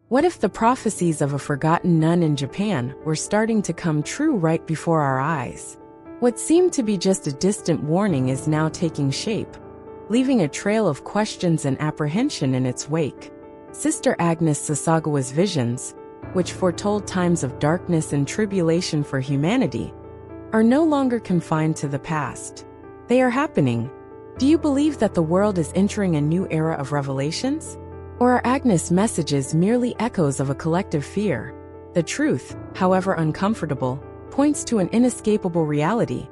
What if the prophecies of a forgotten nun in Japan were starting to come true right before our eyes? What seemed to be just a distant warning is now taking shape, leaving a trail of questions and apprehension in its wake. Sister Agnes Sasagawa's visions, which foretold times of darkness and tribulation for humanity, are no longer confined to the past. They are happening. Do you believe that the world is entering a new era of revelations? Or are Agnes' messages merely echoes of a collective fear? The truth, however uncomfortable, points to an inescapable reality.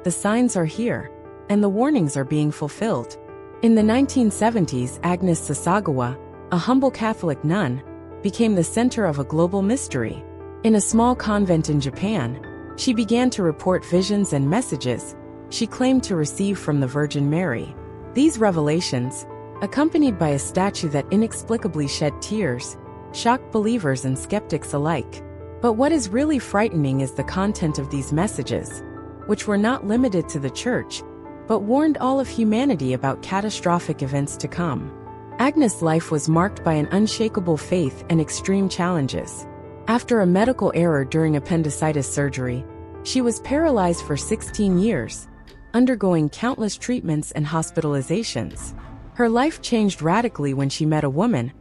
The signs are here, and the warnings are being fulfilled. In the 1970s, Agnes Sasagawa, a humble Catholic nun, became the center of a global mystery. In a small convent in Japan, she began to report visions and messages she claimed to receive from the Virgin Mary. These revelations, accompanied by a statue that inexplicably shed tears, shocked believers and skeptics alike. But what is really frightening is the content of these messages, which were not limited to the Church, but warned all of humanity about catastrophic events to come. Agnes' life was marked by an unshakable faith and extreme challenges. After a medical error during appendicitis surgery, she was paralyzed for 16 years, undergoing countless treatments and hospitalizations. Her life changed radically when she met a woman,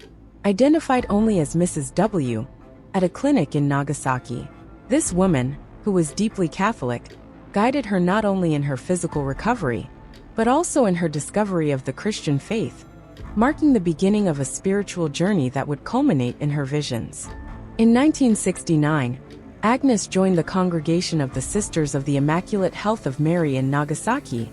identified only as Mrs. W., at a clinic in Nagasaki. This woman, who was deeply Catholic, guided her not only in her physical recovery, but also in her discovery of the Christian faith, marking the beginning of a spiritual journey that would culminate in her visions. In 1969, Agnes joined the Congregation of the Sisters of the Immaculate Health of Mary in Nagasaki,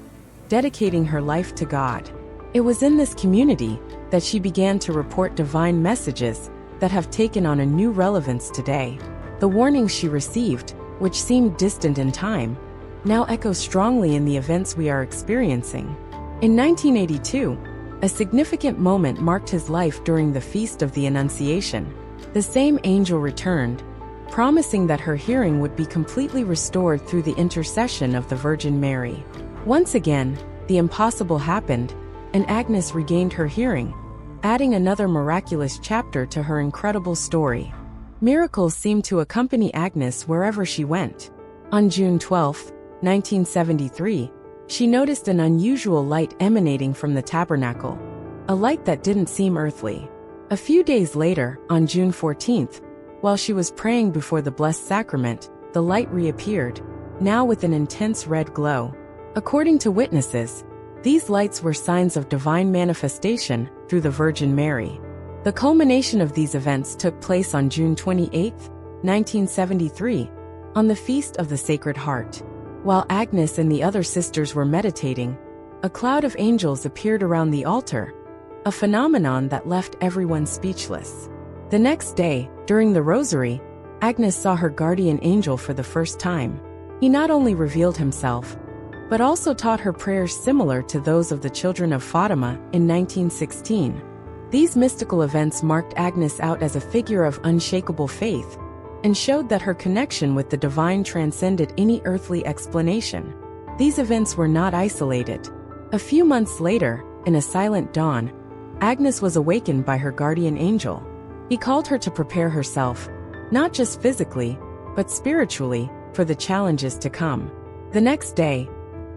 dedicating her life to God. It was in this community that she began to report divine messages that have taken on a new relevance today. The warnings she received, which seemed distant in time, now echo strongly in the events we are experiencing. In 1982, a significant moment marked his life during the Feast of the Annunciation. The same angel returned, promising that her hearing would be completely restored through the intercession of the Virgin Mary. Once again, the impossible happened, and Agnes regained her hearing, adding another miraculous chapter to her incredible story. Miracles seemed to accompany Agnes wherever she went. On June 12, 1973, she noticed an unusual light emanating from the tabernacle, a light that didn't seem earthly. A few days later, on June 14th, while she was praying before the Blessed Sacrament, the light reappeared, now with an intense red glow. According to witnesses, these lights were signs of divine manifestation through the Virgin Mary. The culmination of these events took place on June 28, 1973, on the Feast of the Sacred Heart. While Agnes and the other sisters were meditating, a cloud of angels appeared around the altar, a phenomenon that left everyone speechless. The next day, during the Rosary, Agnes saw her guardian angel for the first time. He not only revealed himself, but also taught her prayers similar to those of the children of Fatima in 1916. These mystical events marked Agnes out as a figure of unshakable faith, and showed that her connection with the divine transcended any earthly explanation. These events were not isolated. A few months later, in a silent dawn, Agnes was awakened by her guardian angel. He called her to prepare herself, not just physically, but spiritually, for the challenges to come. The next day,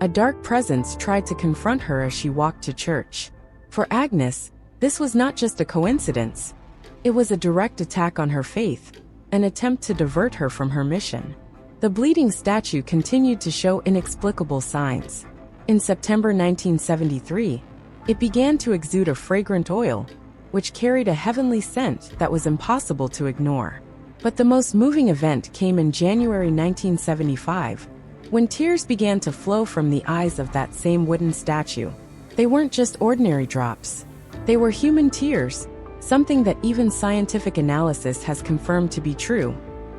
a dark presence tried to confront her as she walked to church. For Agnes, this was not just a coincidence. It was a direct attack on her faith, an attempt to divert her from her mission. The bleeding statue continued to show inexplicable signs. In September 1973, it began to exude a fragrant oil, which carried a heavenly scent that was impossible to ignore. But the most moving event came in January 1975, when tears began to flow from the eyes of that same wooden statue. They weren't just ordinary drops. They were human tears, something that even scientific analysis has confirmed to be true.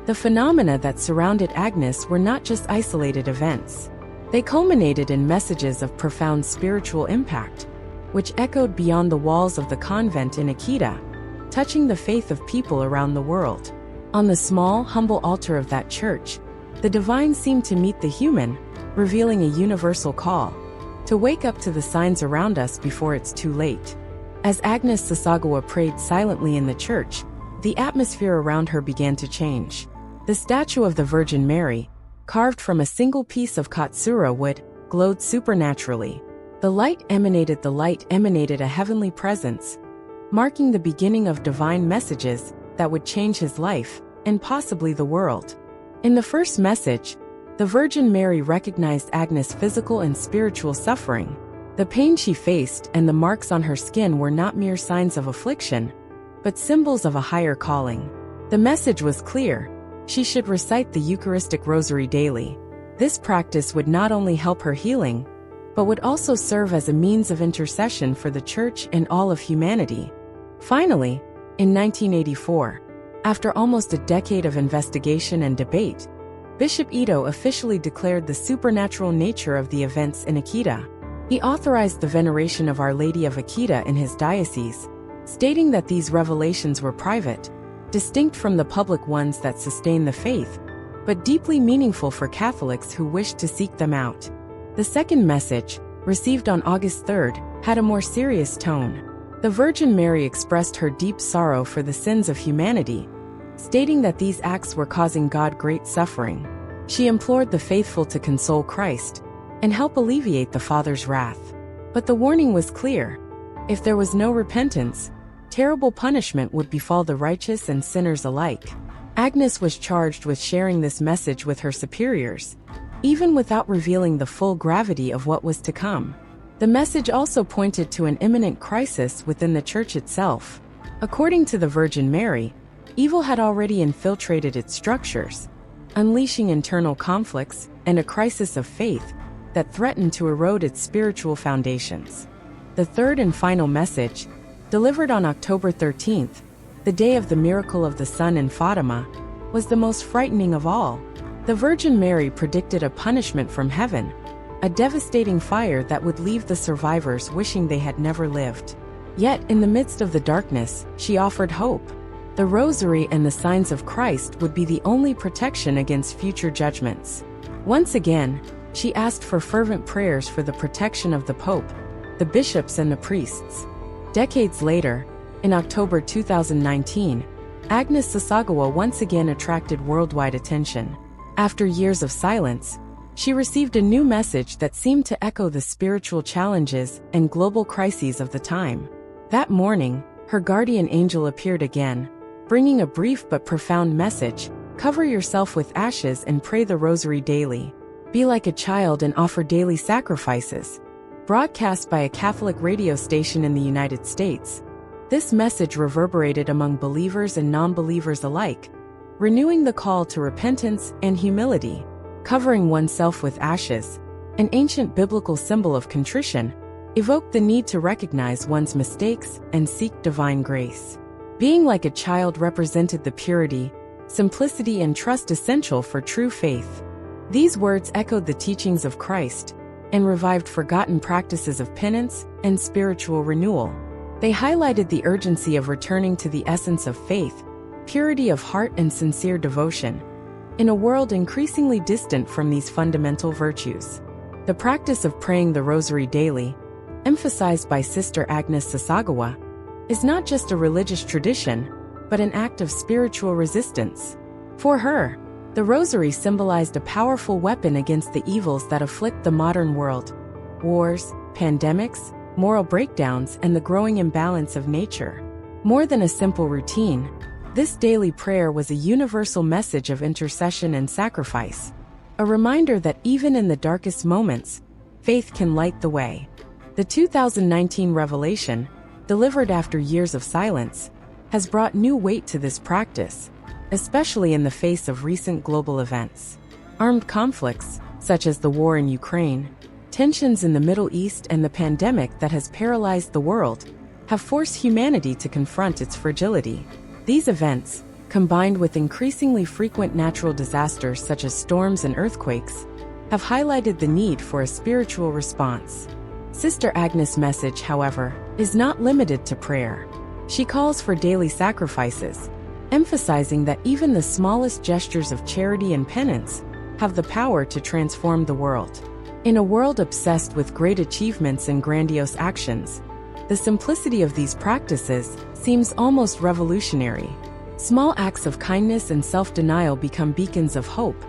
The phenomena that surrounded Agnes were not just isolated events. They culminated in messages of profound spiritual impact, which echoed beyond the walls of the convent in Akita, touching the faith of people around the world. On the small, humble altar of that church, the divine seemed to meet the human, revealing a universal call to wake up to the signs around us before it's too late. As Agnes Sasagawa prayed silently in the church, the atmosphere around her began to change. The statue of the Virgin Mary, carved from a single piece of katsura wood, glowed supernaturally. The light emanated a heavenly presence, marking the beginning of divine messages that would change his life, and possibly the world. In the first message, the Virgin Mary recognized Agnes' physical and spiritual suffering. The pain she faced and the marks on her skin were not mere signs of affliction, but symbols of a higher calling. The message was clear: she should recite the Eucharistic Rosary daily. This practice would not only help her healing, but would also serve as a means of intercession for the Church and all of humanity. Finally, in 1984, after almost a decade of investigation and debate, Bishop Ito officially declared the supernatural nature of the events in Akita. He authorized the veneration of Our Lady of Akita in his diocese, stating that these revelations were private, distinct from the public ones that sustain the faith, but deeply meaningful for Catholics who wished to seek them out. The second message, received on August 3rd, had a more serious tone. The Virgin Mary expressed her deep sorrow for the sins of humanity, stating that these acts were causing God great suffering. She implored the faithful to console Christ and help alleviate the Father's wrath. But the warning was clear: if there was no repentance, terrible punishment would befall the righteous and sinners alike. Agnes was charged with sharing this message with her superiors, even without revealing the full gravity of what was to come. The message also pointed to an imminent crisis within the Church itself. According to the Virgin Mary, evil had already infiltrated its structures, unleashing internal conflicts and a crisis of faith that threatened to erode its spiritual foundations. The third and final message, delivered on October 13th, the day of the miracle of the sun in Fatima, was the most frightening of all. The Virgin Mary predicted a punishment from heaven, a devastating fire that would leave the survivors wishing they had never lived. Yet, in the midst of the darkness, she offered hope. The Rosary and the signs of Christ would be the only protection against future judgments. Once again, she asked for fervent prayers for the protection of the Pope, the bishops and the priests. Decades later, in October 2019, Agnes Sasagawa once again attracted worldwide attention. After years of silence, she received a new message that seemed to echo the spiritual challenges and global crises of the time. That morning, her guardian angel appeared again, bringing a brief but profound message: cover yourself with ashes and pray the Rosary daily. Be like a child and offer daily sacrifices. Broadcast by a Catholic radio station in the United States, this message reverberated among believers and non-believers alike, renewing the call to repentance and humility. Covering oneself with ashes, an ancient biblical symbol of contrition, evoked the need to recognize one's mistakes and seek divine grace. Being like a child represented the purity, simplicity, and trust essential for true faith. These words echoed the teachings of Christ and revived forgotten practices of penance and spiritual renewal. They highlighted the urgency of returning to the essence of faith, purity of heart, and sincere devotion, in a world increasingly distant from these fundamental virtues. The practice of praying the Rosary daily, emphasized by Sister Agnes Sasagawa, is not just a religious tradition, but an act of spiritual resistance. For her, the Rosary symbolized a powerful weapon against the evils that afflict the modern world: wars, pandemics, moral breakdowns, and the growing imbalance of nature. More than a simple routine, this daily prayer was a universal message of intercession and sacrifice, a reminder that even in the darkest moments, faith can light the way. The 2019 revelation, delivered after years of silence, has brought new weight to this practice, especially in the face of recent global events. Armed conflicts, such as the war in Ukraine, tensions in the Middle East, and the pandemic that has paralyzed the world, have forced humanity to confront its fragility. These events, combined with increasingly frequent natural disasters such as storms and earthquakes, have highlighted the need for a spiritual response. Sister Agnes' message, however, is not limited to prayer. She calls for daily sacrifices, emphasizing that even the smallest gestures of charity and penance have the power to transform the world. In a world obsessed with great achievements and grandiose actions, the simplicity of these practices seems almost revolutionary. Small acts of kindness and self-denial become beacons of hope,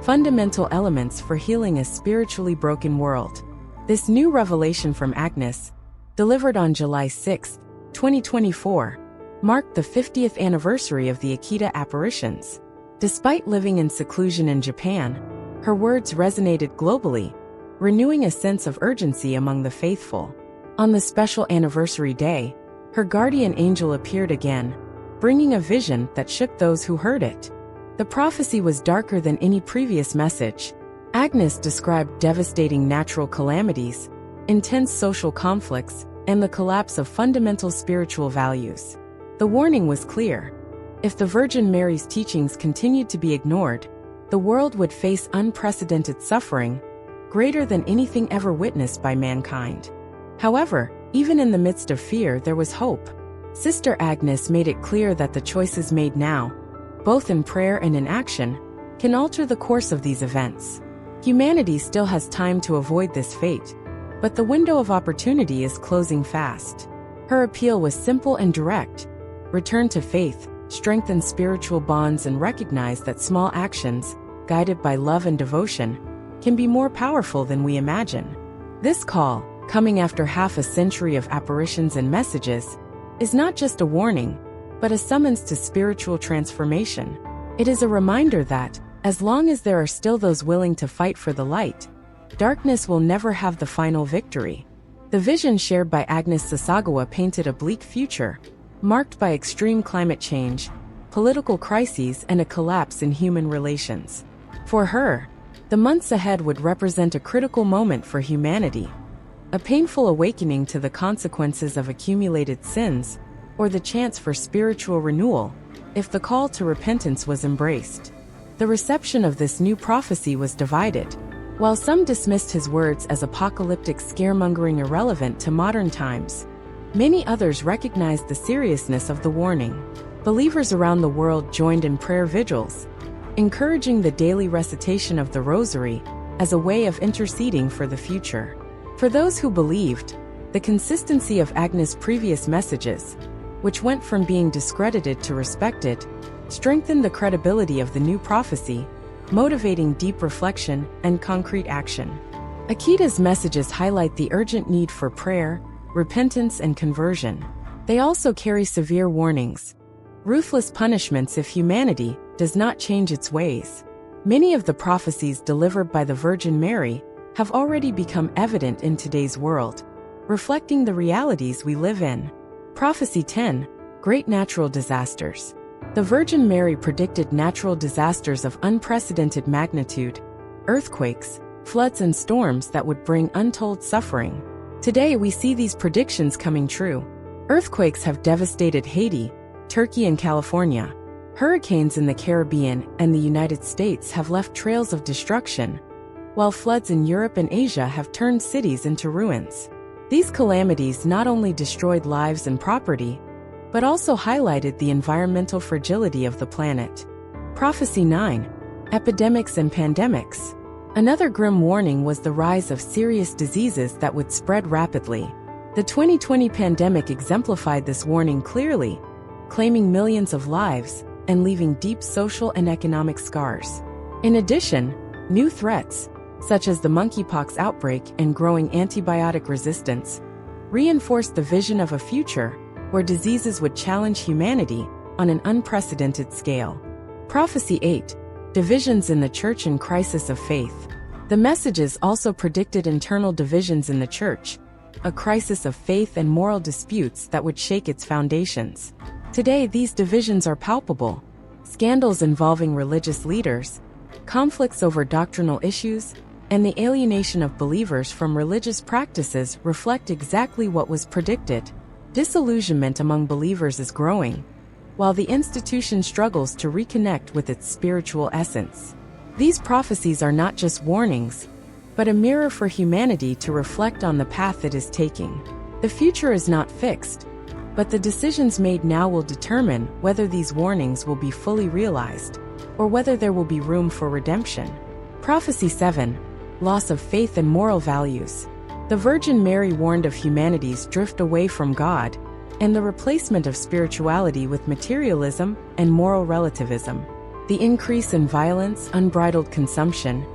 fundamental elements for healing a spiritually broken world. This new revelation from Agnes, delivered on July 6, 2024, marked the 50th anniversary of the Akita apparitions. Despite living in seclusion in Japan, her words resonated globally, renewing a sense of urgency among the faithful. On the special anniversary day, her guardian angel appeared again, bringing a vision that shook those who heard it. The prophecy was darker than any previous message. Agnes described devastating natural calamities, intense social conflicts, and the collapse of fundamental spiritual values. The warning was clear. If the Virgin Mary's teachings continued to be ignored, the world would face unprecedented suffering, greater than anything ever witnessed by mankind. However, even in the midst of fear, there was hope. Sister Agnes made it clear that the choices made now, both in prayer and in action, can alter the course of these events. Humanity still has time to avoid this fate, but the window of opportunity is closing fast. Her appeal was simple and direct: return to faith, strengthen spiritual bonds, and recognize that small actions, guided by love and devotion, can be more powerful than we imagine. This call, coming after half a century of apparitions and messages, is not just a warning, but a summons to spiritual transformation. It is a reminder that, as long as there are still those willing to fight for the light, darkness will never have the final victory. The vision shared by Agnes Sasagawa painted a bleak future, marked by extreme climate change, political crises, and a collapse in human relations. For her, the months ahead would represent a critical moment for humanity, a painful awakening to the consequences of accumulated sins, or the chance for spiritual renewal, if the call to repentance was embraced. The reception of this new prophecy was divided. While some dismissed his words as apocalyptic scaremongering irrelevant to modern times, many others recognized the seriousness of the warning. Believers around the world joined in prayer vigils, encouraging the daily recitation of the Rosary as a way of interceding for the future. For those who believed, the consistency of Agnes' previous messages, which went from being discredited to respected, strengthened the credibility of the new prophecy, motivating deep reflection and concrete action. Akita's messages highlight the urgent need for prayer, repentance, and conversion. They also carry severe warnings: ruthless punishments if humanity does not change its ways. Many of the prophecies delivered by the Virgin Mary have already become evident in today's world, reflecting the realities we live in. Prophecy 10: Great Natural Disasters. The Virgin Mary predicted natural disasters of unprecedented magnitude, earthquakes, floods, and storms that would bring untold suffering. Today we see these predictions coming true. Earthquakes have devastated Haiti, Turkey, and California. Hurricanes in the Caribbean and the United States have left trails of destruction, while floods in Europe and Asia have turned cities into ruins. These calamities not only destroyed lives and property, but also highlighted the environmental fragility of the planet. Prophecy 9: Epidemics and Pandemics. Another grim warning was the rise of serious diseases that would spread rapidly. The 2020 pandemic exemplified this warning clearly, claiming millions of lives and leaving deep social and economic scars. In addition, new threats, such as the monkeypox outbreak and growing antibiotic resistance, reinforced the vision of a future where diseases would challenge humanity on an unprecedented scale. Prophecy 8: Divisions in the Church and Crisis of Faith. The messages also predicted internal divisions in the Church, a crisis of faith and moral disputes that would shake its foundations. Today, these divisions are palpable. Scandals involving religious leaders, conflicts over doctrinal issues, and the alienation of believers from religious practices reflect exactly what was predicted. Disillusionment among believers is growing, while the institution struggles to reconnect with its spiritual essence. These prophecies are not just warnings, but a mirror for humanity to reflect on the path it is taking. The future is not fixed, but the decisions made now will determine whether these warnings will be fully realized, or whether there will be room for redemption. Prophecy 7: Loss of Faith and Moral Values. The Virgin Mary warned of humanity's drift away from God, and the replacement of spirituality with materialism and moral relativism. The increase in violence, unbridled consumption,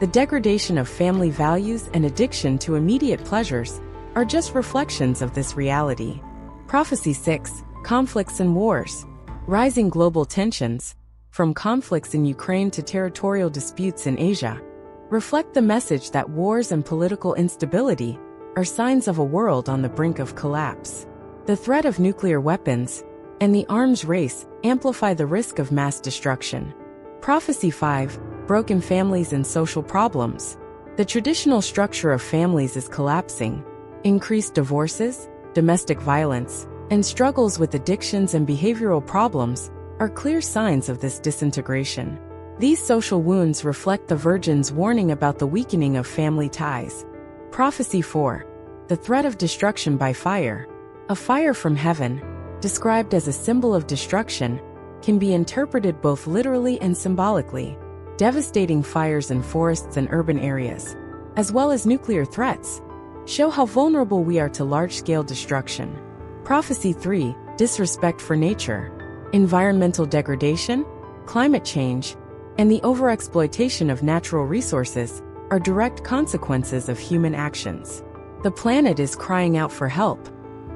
the degradation of family values, and addiction to immediate pleasures are just reflections of this reality. Prophecy 6. Conflicts and wars. Rising global tensions, from conflicts in Ukraine to territorial disputes in Asia, reflect the message that wars and political instability are signs of a world on the brink of collapse. The threat of nuclear weapons and the arms race amplify the risk of mass destruction. Prophecy 5. Broken families and social problems. The traditional structure of families is collapsing. Increased divorces, domestic violence, and struggles with addictions and behavioral problems are clear signs of this disintegration. These social wounds reflect the Virgin's warning about the weakening of family ties. Prophecy 4. The threat of destruction by fire. A fire from heaven, described as a symbol of destruction, can be interpreted both literally and symbolically. Devastating fires in forests and urban areas, as well as nuclear threats, show how vulnerable we are to large-scale destruction. Prophecy 3. Disrespect for nature. Environmental degradation, climate change, and the overexploitation of natural resources are direct consequences of human actions. The planet is crying out for help,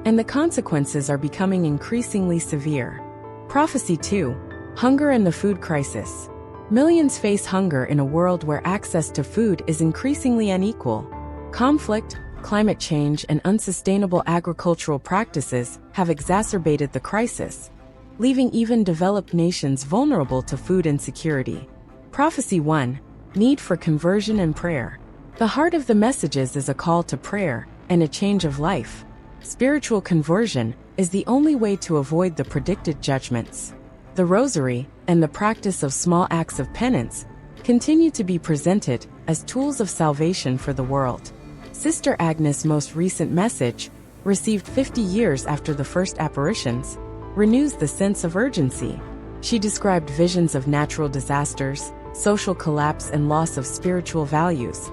and the consequences are becoming increasingly severe. Prophecy 2. Hunger and the food crisis. Millions face hunger in a world where access to food is increasingly unequal. Conflict, climate change, and unsustainable agricultural practices have exacerbated the crisis, leaving even developed nations vulnerable to food insecurity. Prophecy 1. Need for conversion and prayer. The heart of the messages is a call to prayer and a change of life. Spiritual conversion is the only way to avoid the predicted judgments. The Rosary and the practice of small acts of penance continue to be presented as tools of salvation for the world. Sister Agnes' most recent message, received 50 years after the first apparitions, renews the sense of urgency. She described visions of natural disasters, social collapse, and loss of spiritual values,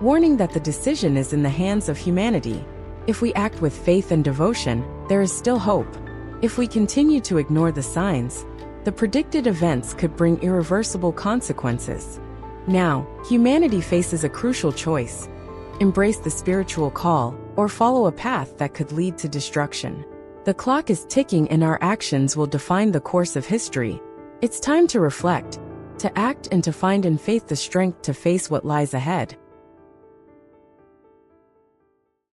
warning that the decision is in the hands of humanity. If we act with faith and devotion, there is still hope. If we continue to ignore the signs, the predicted events could bring irreversible consequences. Now, humanity faces a crucial choice: embrace the spiritual call, or follow a path that could lead to destruction. The clock is ticking and our actions will define the course of history. It's time to reflect, to act, and to find in faith the strength to face what lies ahead.